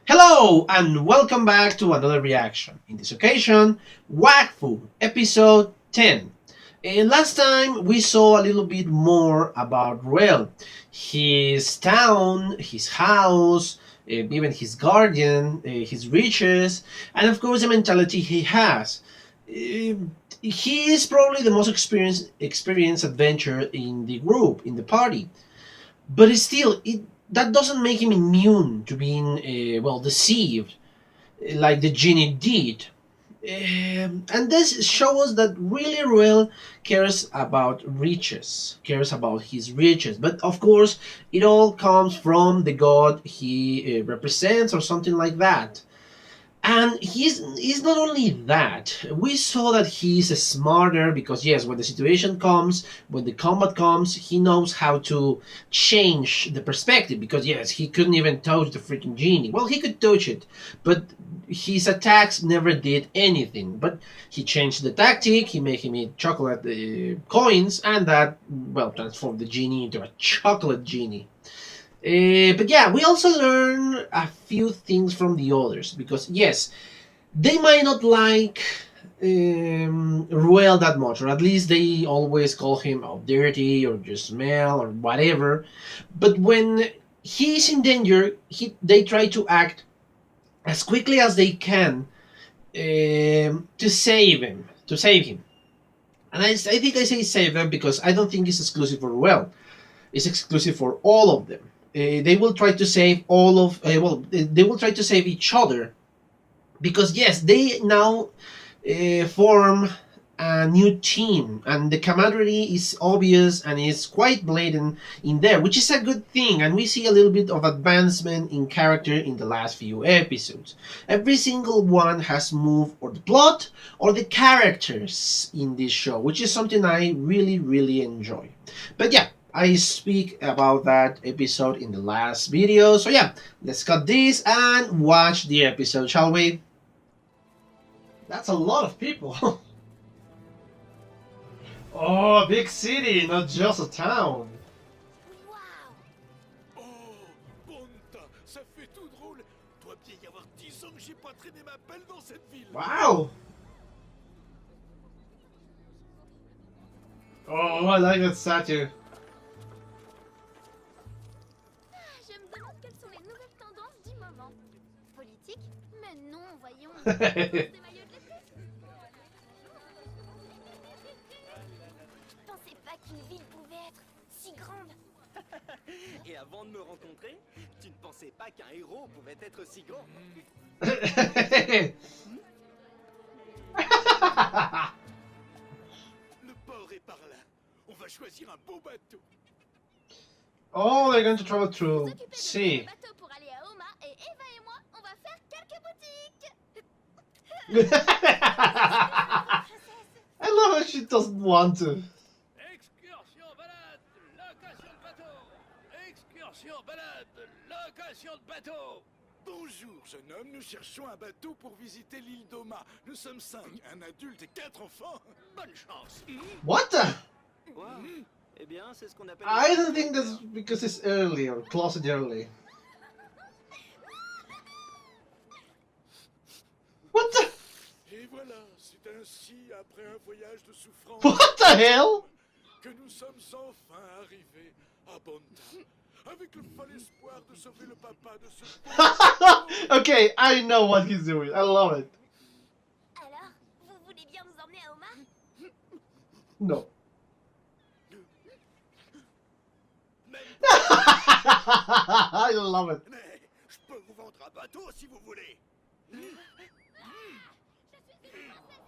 Hello and welcome back to another reaction. In this occasion, Wakfu, episode 10. And last time we saw a little bit more about Ruel, his town, his house, even his guardian, his riches, and of course the mentality he has. He is probably the most experienced adventurer in the group, in the party. But still, that doesn't make him immune to being, deceived, like the genie did. And this shows that really Ruel cares about riches, cares about his riches. But of course, it all comes from the god he represents or something like that. And he's not only that. We saw that he's smarter because yes, when the situation comes, when the combat comes, he knows how to change the perspective. Because yes, he couldn't even touch the freaking genie. Well, he could touch it, but his attacks never did anything. But he changed the tactic. He made him eat chocolate coins, and that transformed the genie into a chocolate genie. But yeah, we also learn a few things from the others because yes, they might not like Ruel that much, or at least they always call him dirty or just smell or whatever. But when he's in danger, they try to act as quickly as they can to save him. And I think I say save them because I don't think it's exclusive for Ruel. It's exclusive for all of them. They will try to save they will try to save each other because yes, they now form a new team, and the camaraderie is obvious and is quite blatant in there, which is a good thing. And we see a little bit of advancement in character in the last few episodes. Every single one has moved, or the plot or the characters in this show, which is something I really enjoy. But yeah, I speak about that episode in the last video. So yeah, let's cut this and watch the episode, shall we? That's a lot of people. Oh, a big city, not just a town. Oh, Bonta, ça fait tout drôle. Doit bien y avoir 10 ans que j'ai pas traîné ma pelle dans cette ville. Wow. Oh, I like that statue. Je me demande quelles sont les nouvelles tendances du moment. Politique? Mais non, voyons. Des maillots de l'été. Je pensais pas qu'une ville pouvait être si grande. Et avant de me rencontrer, tu ne pensais pas qu'un héros pouvait être si grand. Le port est par là. On va choisir un beau bateau. Oh, they're going to travel through S'occuper de sea. notre bateau pour aller à Oma, et Eva et moi, on va faire quelques boutiques. I love how she doesn't want to. Excursion balade, location de bateau. Excursion balade, location de bateau. Bonjour, jeune homme, nous cherchons un bateau pour visiter l'île d'Oma. Nous sommes 5, un adulte et 4 enfants. Bonne chance. What the? Wow. Eh bien, c'est ce qu'on appelle... I don't think that's because it's early or closet early. What the? Et voilà, c'est ainsi, après un voyage de souffrance, What the hell? que nous sommes enfin arrivés à Bonta. Avec le fol espoir de sauver le papa de ce pauvre. Okay, I know what he's doing. I love it. Alors, vous voulez bien nous emmener à Oma? No. I love it. Mais je peux vous vendre un bateau si vous voulez. Je suis une princesse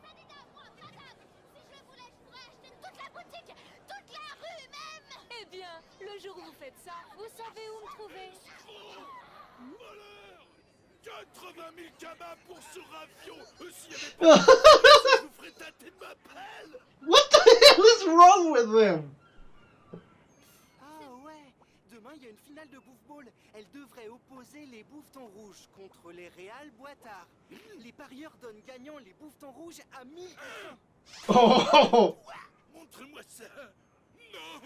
Sadida, moi, madame. Si je voulais, je pourrais acheter toute la boutique, toute la rue même. Eh bien, le jour où vous faites ça, vous savez où me trouver. Voleur 80 000 cabas pour ce ravion. S'il y avait pas de je vous ferais tâter ma pelle. What the hell is wrong with them? Ah ouais, demain il y a une finale de Bouffball. Elle devrait opposer les bouffetons rouges contre les Réal Boitards. Les parieurs donnent gagnant les bouffetons rouges à 1000. Oh, Montre-moi ça. Non,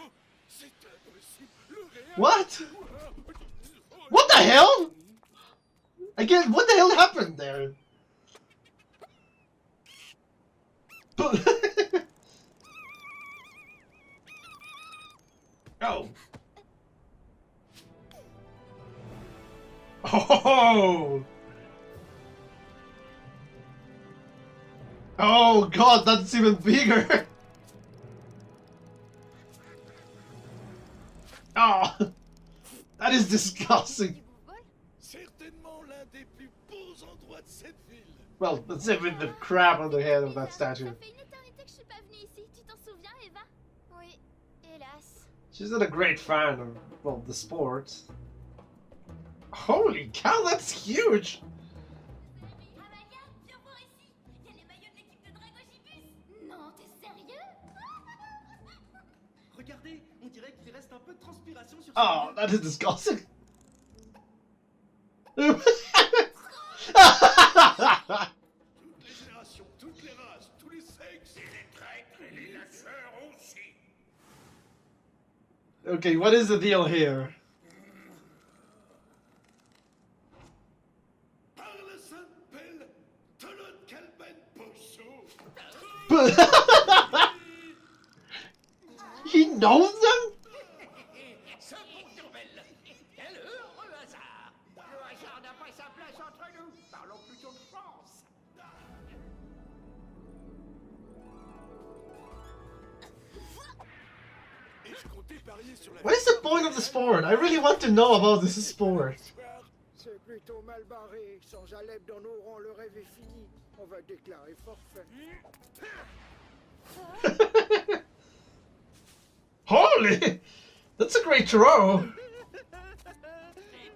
c'est impossible. Le réel. what? What the hell? Again, what the hell happened there? Oh. Oh. Oh god, that's even bigger. Oh, that is disgusting. Certainement l'un des plus beaux endroits de cette ville. Well, let's say with the crab on the head of that statue. Ça fait une éternité que je suis pas venue ici. Tu t'en souviens, Eva? Oui, hélas. She's not a great fan of, well, the sport. Holy cow, that's huge! Amalia, viens voir ici. Il y a les maillots de l'équipe de Dragogibus. Non, t'es sérieux? Regardez, on dirait qu'il reste un peu de transpiration sur Oh, that is disgusting. Toutes les générations, toutes les races, tous les sexes. Et les traîtres et les lâcheurs aussi. Okay, what is the deal here? Par la Sainte-Pelle, Tolot Calben Posso. He knows them? Ce Belle, quel heureux hasard! Le hasard n'a pas sa place entre nous. Parlons plutôt de chance. Et je comptais parier sur la What is the point of the sport? I really want to know about this sport. victoire. C'est plutôt mal barré. Sans Alep dans nos rangs, le rêve est fini. On va déclarer forfait. Holy! That's a great throw! Et de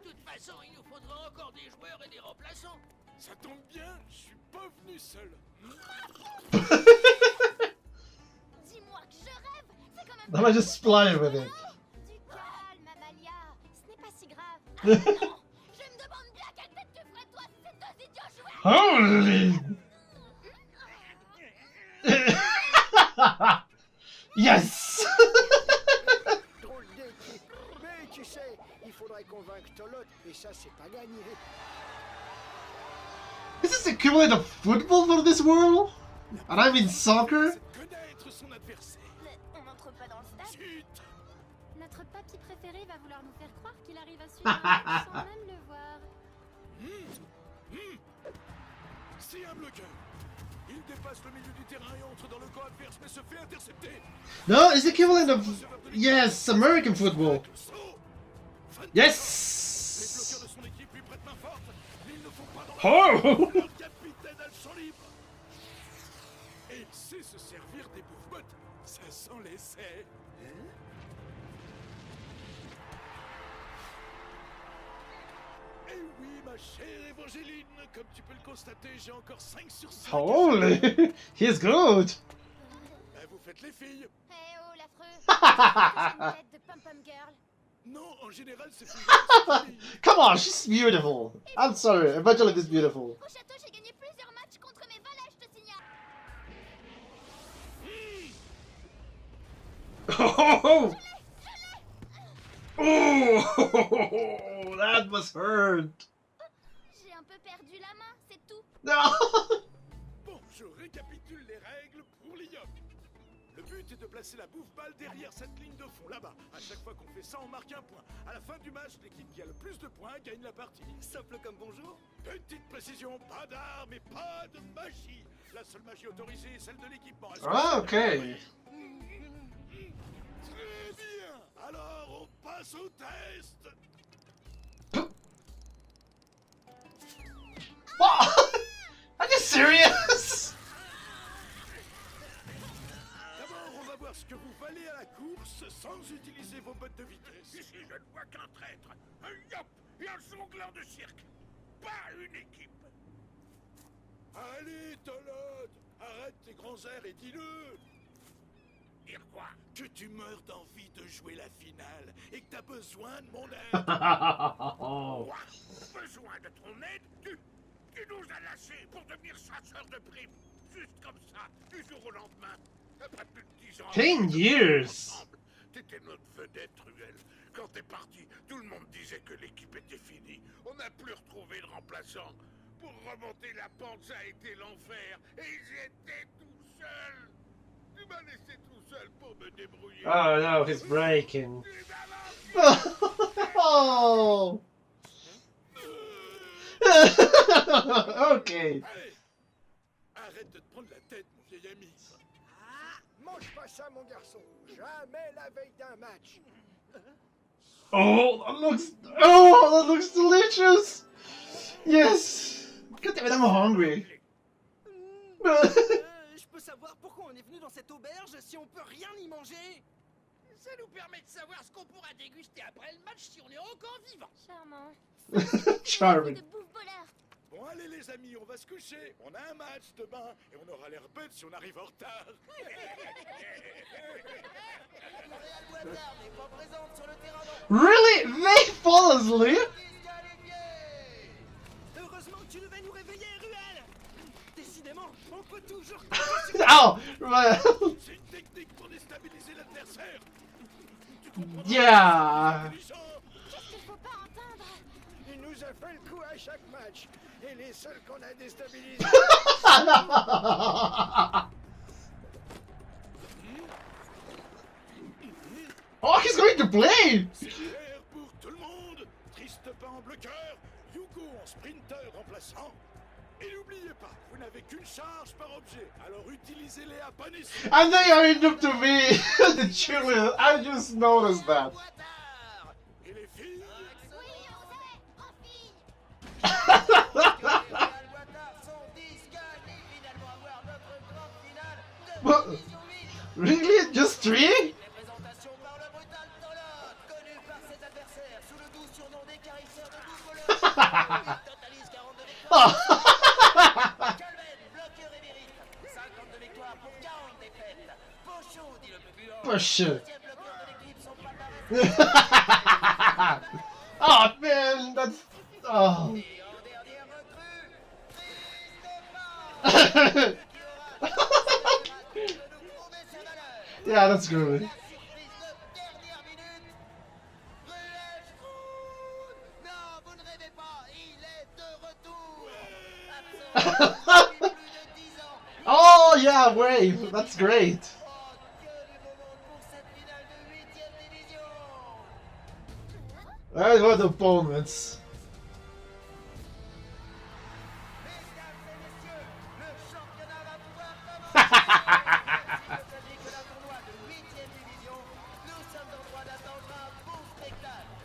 toute façon, il nous faudra encore des joueurs et des remplaçants. Ça tombe bien, je suis pas venu seul. Dis-moi que je rêve. C'est quand même. That might just fly with it. Du calme, Amalia. Ce n'est pas si grave. Ah non, je me demande bien quelle tête tu ferais toi si ces deux idiots jouaient. Holy! Yes! Drôle d'équipe. Mais tu sais, il faudrait convaincre Tolot. Et ça, c'est pas gagné. Is this equivalent of football for this world? And I mean soccer? C'est connaître son adversaire. Mais on n'entre pas dans le stade. Chut. Notre papy préféré va vouloir nous faire croire qu'il arrive à suivre un match sans même le voir. C'est un bloqueur. Il dépasse le milieu du terrain et entre dans le camp adverse, mais se fait intercepter. No, it's equivalent of, yes, American football. Saut. Les Yes! bloqueurs de son équipe lui prêtent main forte. Ils ne font pas dans Oh! leur capitaine a le champ libre. Et il sait se servir des bouffe-bottes. Ça sent l'essai. Eh oui, ma chère Évangeline, comme tu peux le constater, j'ai encore 5 sur 5. Holy! He's good! Vous faites les filles. Eh oh, l'affreux. C'est une tête de pom-pom girl. Non, en général, c'est une Come on, she's beautiful. I'm sorry, Evangeline is beautiful. Au château, j'ai gagné plusieurs matchs contre mes valets, je te signale. Oh! Oh! That was hurt. J'ai un peu perdu la main, c'est tout. No! Bon, je récapitule les règles pour l'IOP. Le but est de placer la bouffe-balle derrière cette ligne de fond, là-bas. À chaque fois qu'on fait ça, on marque un point. À la fin du match, l'équipe qui a le plus de points gagne la partie. Simple comme bonjour. Petite précision, pas d'armes et pas de magie. La seule magie autorisée est celle de l'équipement. Est-ce que Ah, c'est okay. clair? Très bien. Alors, on passe au test. What? Are you serious? D'abord, on va voir ce que vous valez à la course sans utiliser vos bottes de vitesse. Ici, je ne vois qu'un traître, un yop et un jongleur de cirque. Pas une équipe. Allez, Tolod, arrête tes grands airs et dis-le. Dire quoi? Que tu meurs d'envie de jouer la finale et que t'as besoin de mon aide. Quoi? Besoin de ton aide? Tu nous as lâchés pour devenir chasseurs de primes. Juste comme ça, du jour au lendemain. Pas plus de 10 ans. 10 years. Ensemble. T'étais notre vedette, Ruel. quand t'es parti, tout le monde disait que l'équipe était finie. On n'a plus retrouvé le remplaçant. Pour remonter la pente, ça a été l'enfer. Et j'étais tout seul. Tu m'as laissé tout seul pour me débrouiller. Oh no, he's breaking. Tu m'as manqué. Oh. Okay. Allez, arrête de te prendre la tête, mon vieil ami. Ah, mange pas ça, mon garçon. Jamais la veille d'un match. Oh, that looks delicious. Yes. God damn it, I'm hungry. Je peux savoir pourquoi on est venu dans cette auberge si on peut rien y manger? Ça nous permet de savoir ce qu'on pourra déguster après le match si on est encore vivant. Charmant. Charming. De bouffe voleur. Bon, allez les amis, on va se coucher. On a un match demain et on aura l'air bête si on arrive en retard. Really? They fall asleep? Heureusement que tu devais nous réveiller, Ruel. Décidément, on peut toujours... Oh, right. C'est une technique pour déstabiliser l'adversaire. Tu comprends? Yeah. Intelligent. Qu'est-ce qu'il faut pas entendre? Il nous a fait le coup à chaque match. Et les seuls qu'on a déstabilisés. Oh, he's going to play. C'est clair pour tout le monde. Triste pas en bloqueur. Yugo en sprinter remplaçant. Et n'oubliez pas, vous n'avez qu'une charge par objet. Alors utilisez-les à bon escient. And they are into to be the children. I just noticed that. Et les filles, Oui, on sait, en fille. What? Really? Just three? Présentation par le brutal Tolot, connu par ses adversaires sous le doux surnom des carisseurs de bouffe. Totalise 42 victoires. Oh. Calven, bloqueur et mérite. 52 victoires pour 40 défaites. Pochon, dit le plus puant. Pochon. Deuxième bloqueur de l'équipe, son palmarès. Oh man, that's oh. Et en dernière recrue, Christophe, qui aura de nous prouver sa valeur. Yeah, that's good. La surprise de dernière minute, Ruel Stroud. Non, vous ne rêvez pas, il est de retour. Absent depuis plus de 10 ans. Oh yeah, wave. That's great. Oh, que du beau monde pour cette finale de 8e division. Alright, what opponents? Mesdames et messieurs, le championnat va pouvoir commencer. C'est que la tournoi de 8e division, nous sommes en droit d'attendre un beau spectacle.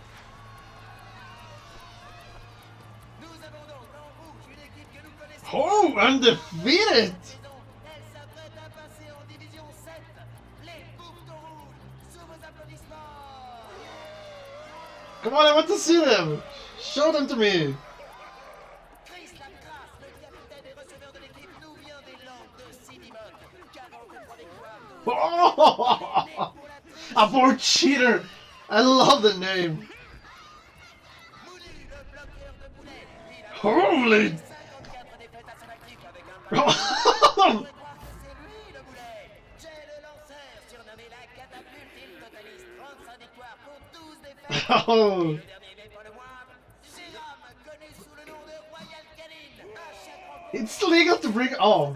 Nous avons donc en rouge une équipe que nous connaissons. Oh, undefeated! Saison, elle s'apprête à passer en division 7. Les Bouffetons rouges, sous vos applaudissements. Come on, I want to see them! Show them to me! Chris Lamcrasse, le capitaine et receveur de l'équipe, nous vient des Landes de Sidimon. 43 victoires, 12 Oh, a poor cheater! I love the name. Moulu, le bloqueur de boulet. Il a Holy! 54 défaites à son actif avec un Oh. On pourrait croire que c'est lui le boulet. Jay le lanceur, surnommé la catapulte, il totalise 35 victoires pour 12 défaites. Oh. Le dernier n'est pas le moindre. Jérôme, connu sous le nom de Royal Canin. À chaque rencontre, It's legal to break. Oh,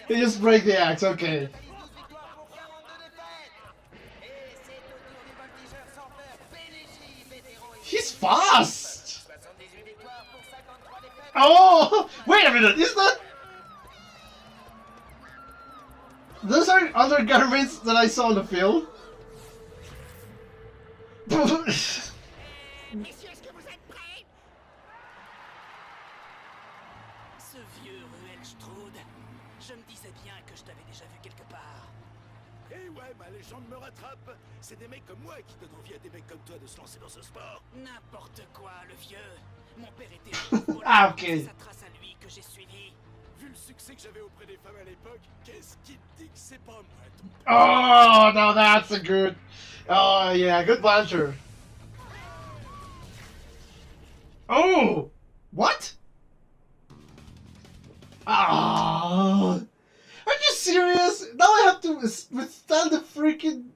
they just break the axe. Okay. totalise 12 victoires pour 42 défaites. Et c'est au tour du voltigeur sans peur, PDJ, vétéran et He's fast. 78 victoires pour 53 défaites. Oh, wait a minute. Is that? Those are undergarments that I saw in the film. Messieurs, est-ce que vous êtes prêts? Ce vieux Ruel Stroud, je me disais bien que je t'avais déjà vu quelque part. eh ouais, ma légende me rattrape. C'est des mecs comme moi qui donnent envie à des mecs comme toi de se lancer dans ce sport. N'importe quoi, le vieux. Mon père était Ah, ok. C'est sa trace à lui que j'ai suivi. Vu le succès que j'avais auprès des femmes à l'époque, qu'est-ce qui te dit que c'est pas moi, ton Oh, now that's a good. Oh yeah, good banter. Oh, what? Ah, are you serious? Now I have to withstand the freaking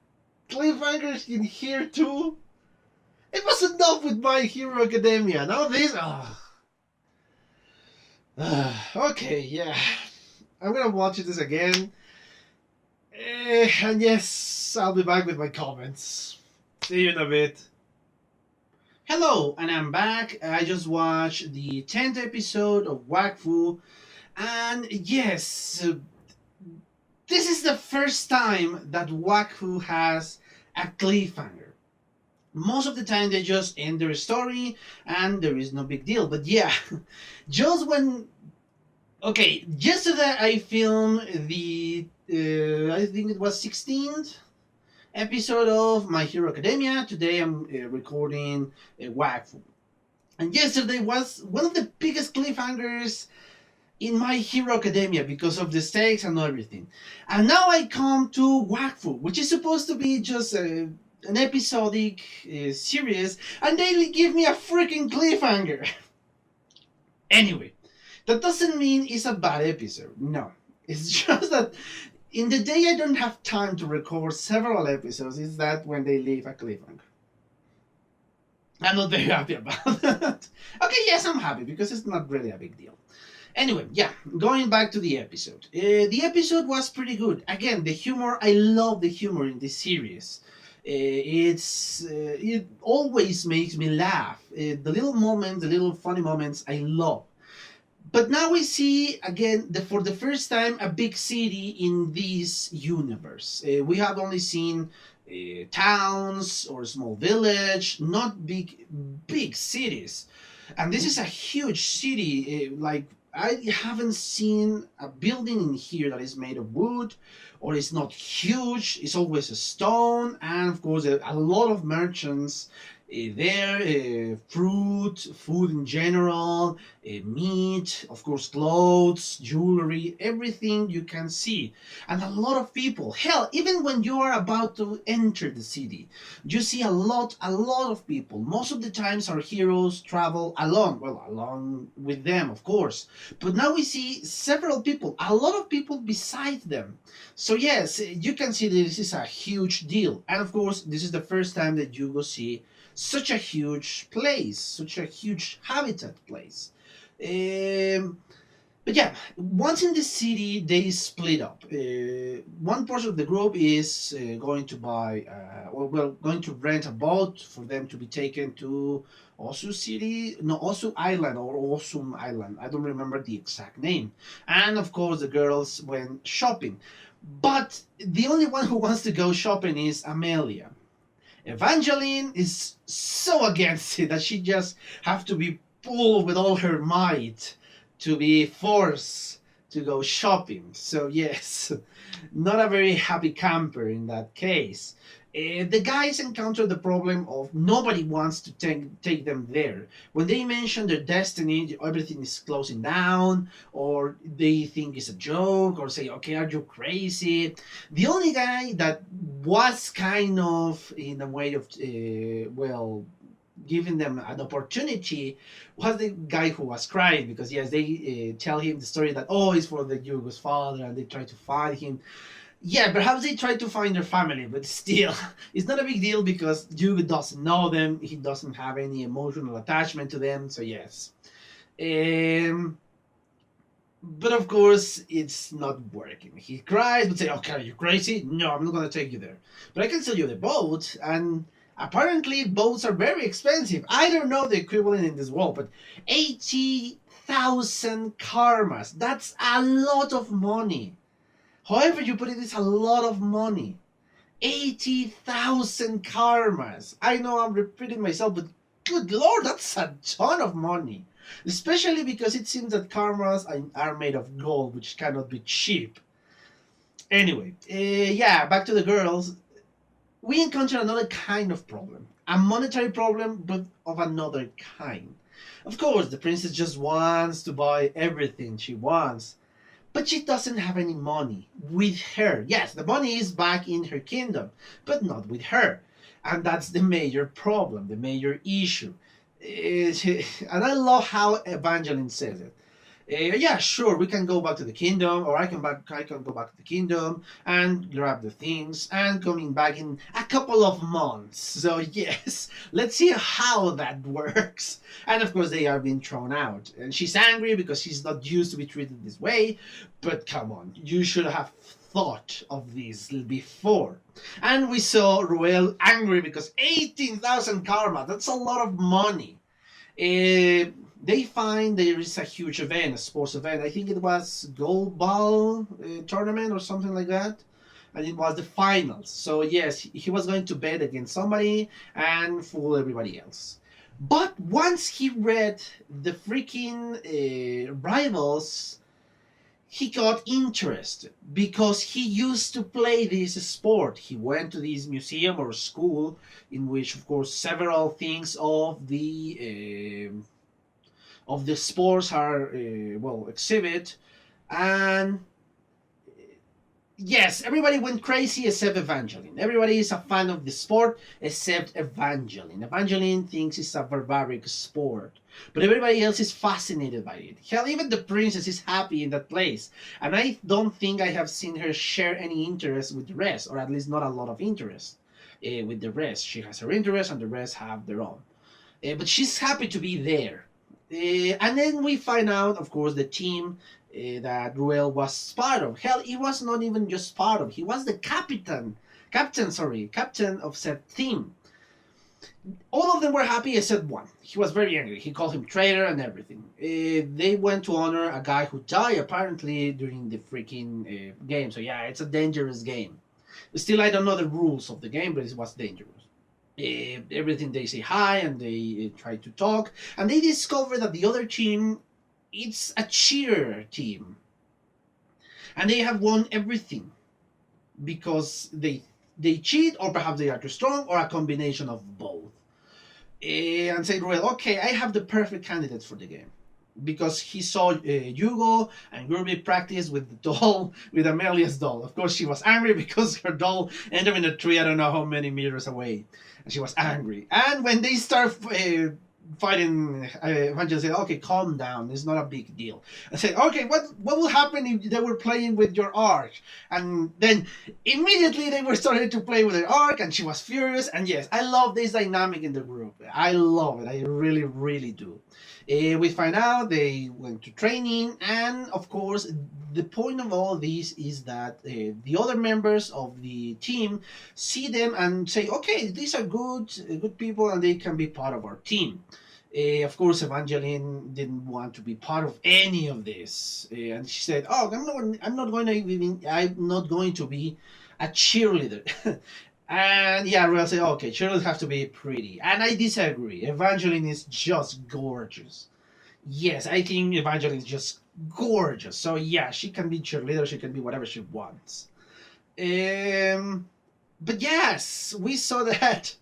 cliffhangers in here too. My Hero Academia. Now this. Oh. Okay, yeah. I'm gonna watch this again. And yes, I'll be back with my comments. See you in a bit. Hello, and I'm back. I just watched the 10th episode of Wakfu, and yes, this is the first time that Wakfu has a cliffhanger. Most of the time they just end their story and there is no big deal. But yeah, just when. Okay, yesterday I filmed the. I think it was 16th episode of My Hero Academia. Today I'm recording Wakfu. And yesterday was one of the biggest cliffhangers in My Hero Academia because of the stakes and everything. And now I come to Wakfu, which is supposed to be just an episodic series, and they give me a freaking cliffhanger. Anyway, that doesn't mean it's a bad episode. No. It's just that in the day I don't have time to record several episodes, is that when they leave a cliffhanger. I'm not very happy about that. Okay, yes, I'm happy because it's not really a big deal. Anyway, yeah, going back to the episode. The episode was pretty good. Again, the humor, I love the humor in this series. It always makes me laugh. The little moments, the little funny moments, I love. But now we see again, for the first time, a big city in this universe. We have only seen towns or small village, not big cities. And this is a huge city. Like I haven't seen a building in here that is made of wood or is not huge. It's always a stone, and of course a lot of merchants there, fruit, food in general, meat, of course, clothes, jewelry, everything you can see. And a lot of people. Hell, even when you are about to enter the city, you see a lot of people. Most of the times our heroes travel alone. Well, along with them, of course. But now we see several people, a lot of people beside them. So yes, you can see that this is a huge deal. And of course, this is the first time that you will see such a huge place, such a huge habitat place. But yeah, once in the city, they split up. One portion of the group is going to buy, going to rent a boat for them to be taken to Osu City, no, Osu Island or Osum Island. I don't remember the exact name. And of course, the girls went shopping. But the only one who wants to go shopping is Amelia. Evangeline is so against it that she just have to be pulled with all her might to be forced to go shopping. So yes, not a very happy camper in that case. The guys encounter the problem of nobody wants to take them there. When they mention their destiny, everything is closing down, or they think it's a joke, or say, okay, are you crazy? The only guy that was kind of in a way of, giving them an opportunity was the guy who was crying because yes, they tell him the story that it's for the Yugo's father and they try to find him. Yeah, perhaps they try to find their family, but still, it's not a big deal because Yugo doesn't know them. He doesn't have any emotional attachment to them. So yes, but of course, it's not working. He cries, but say, "Okay, are you crazy? No, I'm not gonna take you there. But I can sell you the boat." And apparently, boats are very expensive. I don't know the equivalent in this world, but 80,000 karmas. That's a lot of money. However you put it, it's a lot of money. 80,000 karmas. I know I'm repeating myself, but good lord, that's a ton of money. Especially because it seems that karmas are made of gold, which cannot be cheap. Anyway, yeah, back to the girls. We encounter another kind of problem. A monetary problem, but of another kind. Of course, the princess just wants to buy everything she wants. But she doesn't have any money with her. Yes, the money is back in her kingdom, but not with her. And that's the major problem, the major issue. And I love how Evangeline says it. Yeah, sure, we can go back to the kingdom, or I can go back to the kingdom and grab the things and coming back in a couple of months. So yes, let's see how that works. And of course, they are being thrown out, and she's angry because she's not used to be treated this way. But come on, you should have thought of this before. And we saw Ruel angry because 18,000 karma. That's a lot of money. They find there is a huge event, a sports event. I think it was gold ball tournament or something like that, and it was the finals. So yes, he was going to bet against somebody and fool everybody else. But once he read the freaking rivals, he got interested because he used to play this sport. He went to this museum or school in which, of course, several things of the sports are well exhibit, and yes, everybody went crazy except Evangeline. Everybody is a fan of the sport except Evangeline. Evangeline thinks it's a barbaric sport, but everybody else is fascinated by it. Hell, even the princess is happy in that place, and I don't think I have seen her share any interest with the rest, or at least not a lot of interest with the rest. She has her interest, and the rest have their own. But she's happy to be there. And then we find out, of course, the team that Ruel was part of. Hell, he was not even just part of. He was the captain of said team. All of them were happy except one. He was very angry. He called him traitor and everything. They went to honor a guy who died apparently during the freaking game. So yeah, it's a dangerous game. Still, I don't know the rules of the game, but it was dangerous. Everything they say hi and they try to talk, and they discover that the other team, it's a cheer team, and they have won everything because they cheat, or perhaps they are too strong, or a combination of both. And say, well, okay, I have the perfect candidate for the game, because he saw Hugo and Gurby practice with the doll, with Amelia's doll. Of course, she was angry because her doll ended up in a tree, I don't know how many meters away. And she was angry. And when they start fighting, Evangeline said, okay, calm down. It's not a big deal. I said, okay, what will happen if they were playing with your arc? And then immediately they were starting to play with their arc, and she was furious. And yes, I love this dynamic in the group. I love it. I really, really do. We find out they went to training, and of course, the point of all this is that the other members of the team see them and say, "Okay, these are good people, and they can be part of our team." Of course, Evangeline didn't want to be part of any of this, and she said, "Oh, I'm not going to be a cheerleader." And yeah, Ruel said, okay, cheerleaders have to be pretty. And I disagree. Evangeline is just gorgeous. Yes, I think Evangeline is just gorgeous. So yeah, she can be cheerleader, she can be whatever she wants. But yes, we saw that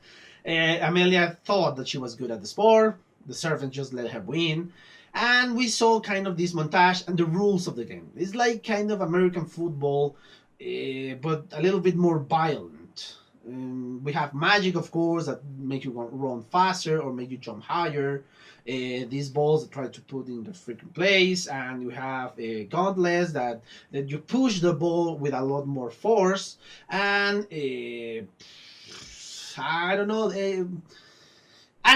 Amelia thought that she was good at the sport. The servant just let her win. And we saw kind of this montage and the rules of the game. It's like kind of American football, but a little bit more violent. We have magic, of course, that make you run faster or make you jump higher. These balls that try to put in the freaking place, and you have gauntlets that you push the ball with a lot more force. And I don't know. And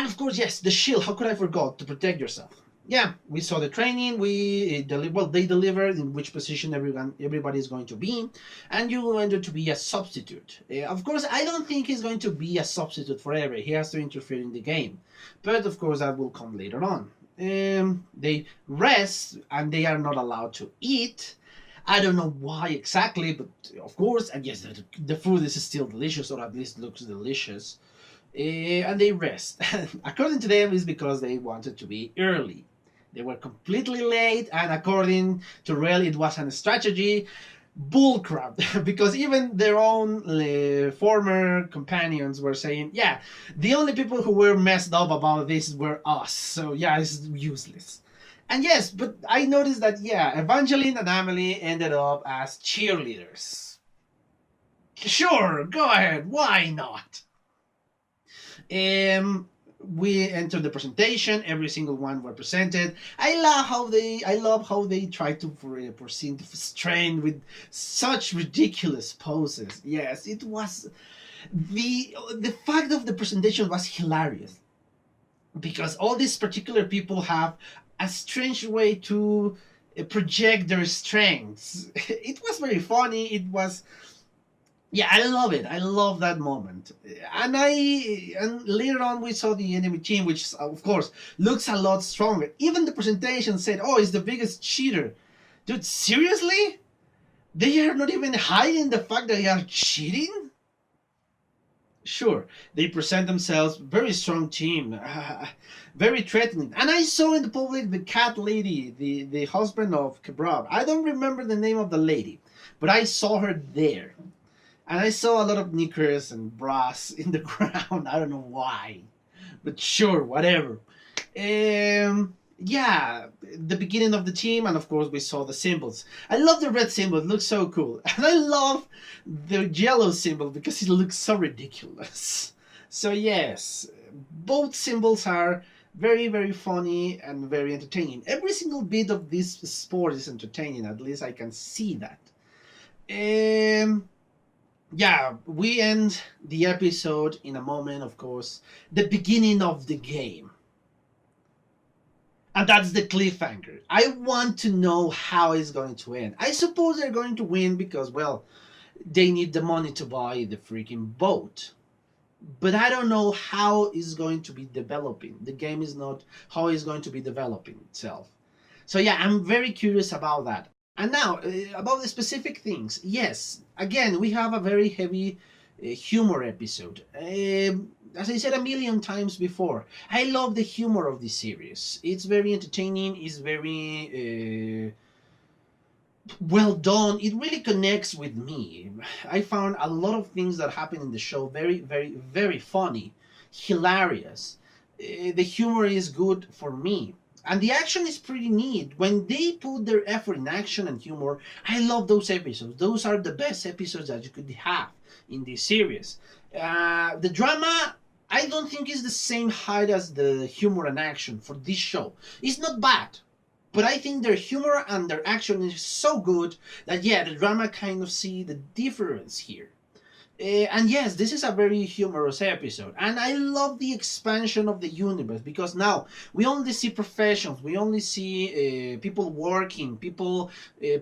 of course, yes, the shield. How could I forget to protect yourself? Yeah, we saw the training. They delivered in which position everybody is going to be, and you wanted to be a substitute. Of course, I don't think he's going to be a substitute forever. He has to interfere in the game, but of course that will come later on. They rest and they are not allowed to eat. I don't know why exactly, but of course, I guess the food is still delicious, or at least looks delicious. And they rest. According to them, it's because they wanted to be early. They were completely late, and according to Rel, it wasn't a strategy. Bullcrap, because even their own former companions were saying, yeah, the only people who were messed up about this were us. So yeah, it's useless. And yes, but I noticed that, yeah, Evangeline and Amelie ended up as cheerleaders. Sure, go ahead, why not? we enter the presentation. Every single one were presented. I love how they try to present strain with such ridiculous poses. Yes, it was the fact of the presentation was hilarious because all these particular people have a strange way to project their strengths. It was very funny. It was, yeah, I love it. I love that moment. And later on we saw the enemy team, which of course looks a lot stronger. Even the presentation said, "Oh, it's the biggest cheater." Dude, seriously? They are not even hiding the fact that they are cheating? Sure, they present themselves very strong team, very threatening. And I saw in the public the cat lady, the husband of Kebab. I don't remember the name of the lady, but I saw her there. And I saw a lot of knickers and bras in the ground. I don't know why, but sure, whatever. Yeah, the beginning of the team, and of course we saw the symbols. I love the red symbol; it looks so cool, and I love the yellow symbol because it looks so ridiculous. So yes, both symbols are very, very funny and very entertaining. Every single bit of this sport is entertaining. At least I can see that. Yeah, we end the episode in a moment, of course, the beginning of the game. And that's the cliffhanger. I want to know how it's going to end. I suppose they're going to win because, well, they need the money to buy the freaking boat. But I don't know how it's going to be developing. The game is not how it's going to be developing itself. So yeah, I'm very curious about that. And now, about the specific things. Yes, again, we have a very heavy humor episode. As I said a million times before, I love the humor of this series. It's very entertaining, it's very well done. It really connects with me. I found a lot of things that happen in the show very, very, very funny, hilarious. The humor is good for me. And the action is pretty neat. When they put their effort in action and humor, I love those episodes. Those are the best episodes that you could have in this series. The drama, I don't think is the same height as the humor and action for this show. It's not bad, but I think their humor and their action is so good that yeah, the drama kind of see the difference here. And yes, this is a very humorous episode, and I love the expansion of the universe because now we only see professionals, we only see people working, people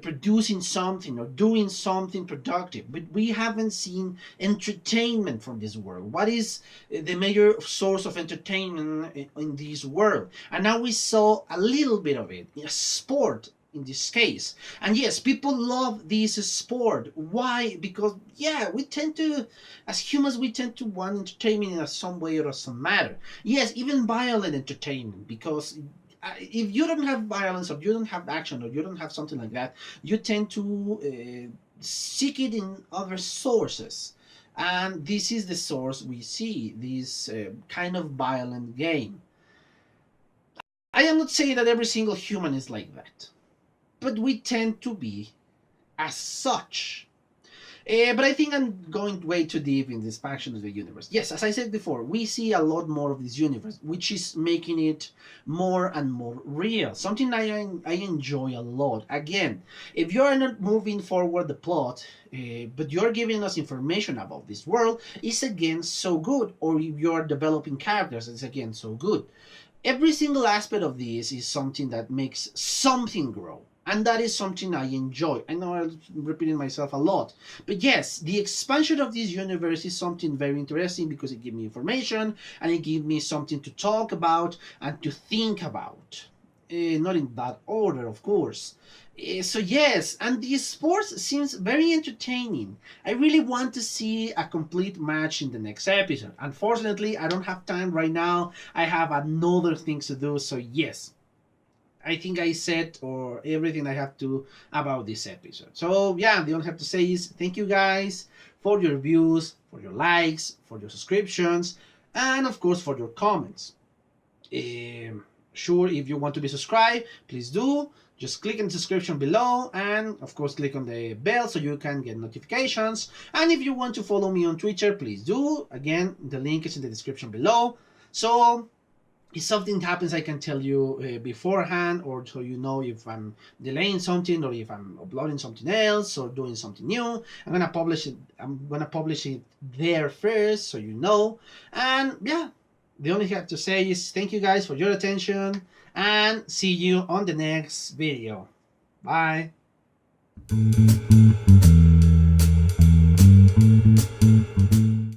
producing something or doing something productive, but we haven't seen entertainment from this world. What is the major source of entertainment in this world? And now we saw a little bit of it, sport in this case. And yes, people love this sport. Why? Because yeah, we tend to, as humans, we tend to want entertainment in some way or some matter. Yes, even violent entertainment, because if you don't have violence or you don't have action or you don't have something like that, you tend to seek it in other sources. And this is the source we see, this kind of violent game. I am not saying that every single human is like that, but we tend to be as such. But I think I'm going way too deep in this faction of the universe. Yes, as I said before, we see a lot more of this universe, which is making it more and more real. Something I enjoy a lot. Again, if you're not moving forward the plot, but you're giving us information about this world, it's again so good. Or if you're developing characters, it's again so good. Every single aspect of this is something that makes something grow. And that is something I enjoy. I know I'm repeating myself a lot. But yes, the expansion of this universe is something very interesting because it gives me information and it gives me something to talk about and to think about. Not in that order, of course. So yes, and the sports seems very entertaining. I really want to see a complete match in the next episode. Unfortunately, I don't have time right now. I have another things to do, so yes. I think I said or everything I have to about this episode. So yeah, the only I have to say is thank you guys for your views, for your likes, for your subscriptions, and of course for your comments. Sure, if you want to be subscribed, please do. Just click in the description below and of course click on the bell so you can get notifications. And if you want to follow me on Twitter, please do. Again, the link is in the description below. So if something happens, I can tell you beforehand, or so you know if I'm delaying something or if I'm uploading something else or doing something new. I'm gonna publish it. I'm gonna publish it there first, so you know. And yeah, the only thing I have to say is thank you guys for your attention, and see you on the next video. Bye.